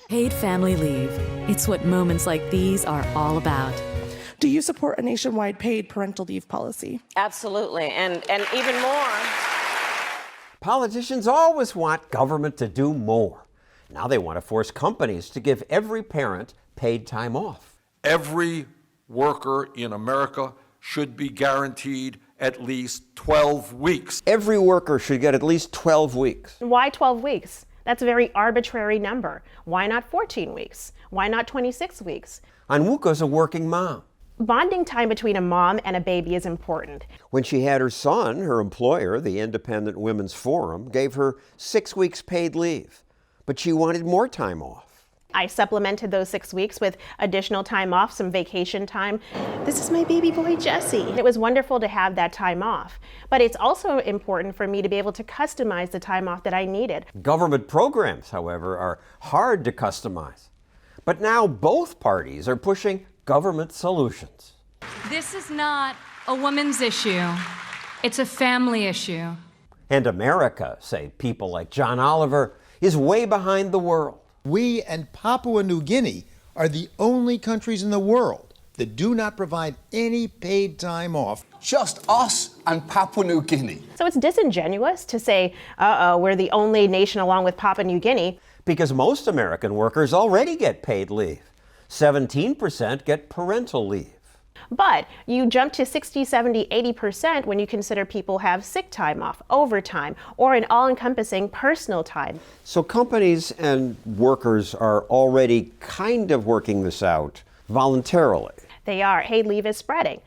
Paid family leave. It's what moments like these are all about. Do you support a nationwide paid parental leave policy? Absolutely, and even more. Politicians always want government to do more. Now they want to force companies to give every parent paid time off. Every worker in America should be guaranteed at least 12 weeks. Every worker should get at least 12 weeks. Why 12 weeks? That's a very arbitrary number. Why not 14 weeks? Why not 26 weeks? Onwuka's a working mom. Bonding time between a mom and a baby is important. When she had her son, her employer, the Independent Women's Forum, gave her 6 weeks paid leave. But she wanted more time off. I supplemented those 6 weeks with additional time off, some vacation time. This is my baby boy, Jesse. It was wonderful to have that time off. But it's also important for me to be able to customize the time off that I needed. Government programs, however, are hard to customize. But now both parties are pushing government solutions. This is not a woman's issue. It's a family issue. And America, say people like John Oliver, is way behind the world. We and Papua New Guinea are the only countries in the world that do not provide any paid time off. Just us and Papua New Guinea. So it's disingenuous to say, we're the only nation along with Papua New Guinea. Because most American workers already get paid leave. 17% get parental leave. But you jump to 60, 70, 80% when you consider people have sick time off, overtime, or an all-encompassing personal time. So companies and workers are already kind of working this out voluntarily. They are. Paid leave is spreading.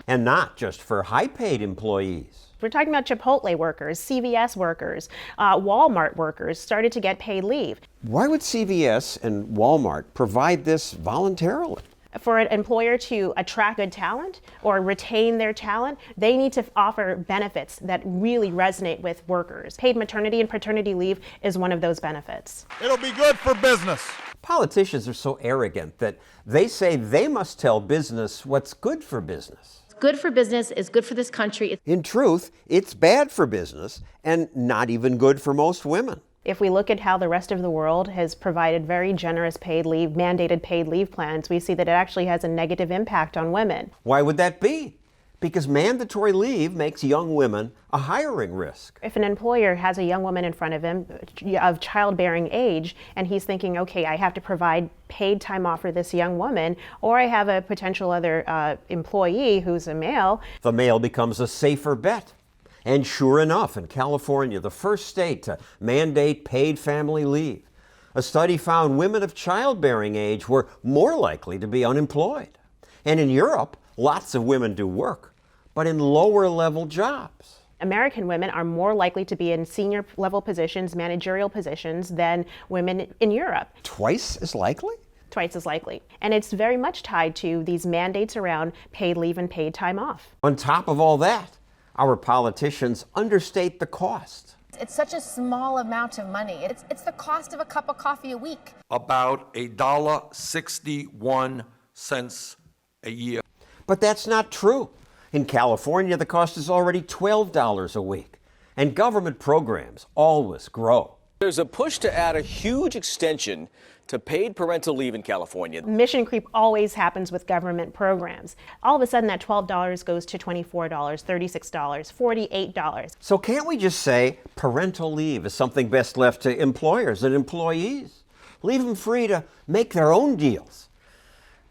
And not just for high-paid employees. We're talking about Chipotle workers, CVS workers, Walmart workers started to get paid leave. Why would CVS and Walmart provide this voluntarily? For an employer to attract good talent or retain their talent, they need to offer benefits that really resonate with workers. Paid maternity and paternity leave is one of those benefits. It'll be good for business. Politicians are so arrogant that they say they must tell business what's good for business. Good for business is good for this country. In truth, it's bad for business and not even good for most women. If we look at how the rest of the world has provided very generous paid leave, mandated paid leave plans, we see that it actually has a negative impact on women. Why would that be? Because mandatory leave makes young women a hiring risk. If an employer has a young woman in front of him of childbearing age, and he's thinking, okay, I have to provide paid time off for this young woman, or I have a potential other employee who's a male. The male becomes a safer bet. And sure enough, in California, the first state to mandate paid family leave, a study found women of childbearing age were more likely to be unemployed. And in Europe, lots of women do work, but in lower level jobs. American women are more likely to be in senior level positions, managerial positions, than women in Europe. Twice as likely? Twice as likely. And it's very much tied to these mandates around paid leave and paid time off. On top of all that, our politicians understate the cost. It's such a small amount of money. It's the cost of a cup of coffee a week. About $1.61 a year. But that's not true. In California, the cost is already $12 a week. And government programs always grow. There's a push to add a huge extension to paid parental leave in California. Mission creep always happens with government programs. All of a sudden that $12 goes to $24, $36, $48. So can't we just say parental leave is something best left to employers and employees? Leave them free to make their own deals.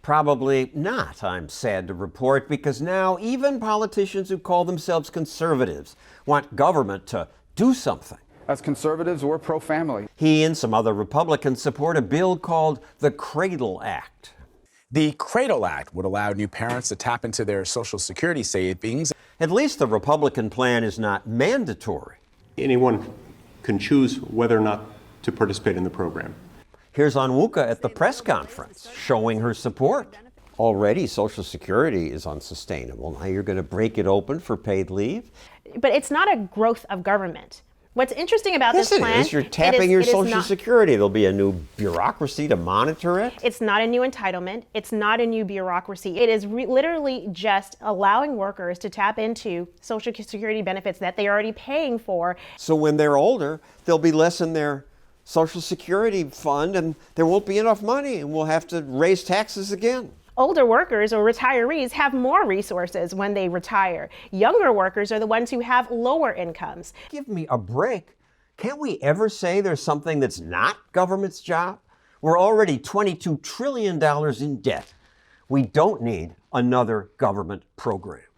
Probably not, I'm sad to report, because now even politicians who call themselves conservatives want government to do something. As conservatives, we're pro-family. He and some other Republicans support a bill called the Cradle Act. The Cradle Act would allow new parents to tap into their Social Security savings. At least the Republican plan is not mandatory. Anyone can choose whether or not to participate in the program. Here's Onwuka at the press conference showing her support. Already Social Security is unsustainable. Now you're going to break it open for paid leave? But it's not a growth of government. What's interesting about this plan... Yes, it is. You're tapping your Social Security. There'll be a new bureaucracy to monitor it. It's not a new entitlement. It's not a new bureaucracy. It is literally just allowing workers to tap into Social Security benefits that they're already paying for. So when they're older, there'll be less in their Social Security fund, and there won't be enough money, and we'll have to raise taxes again. Older workers or retirees have more resources when they retire. Younger workers are the ones who have lower incomes. Give me a break. Can't we ever say there's something that's not government's job? We're already $22 trillion in debt. We don't need another government program.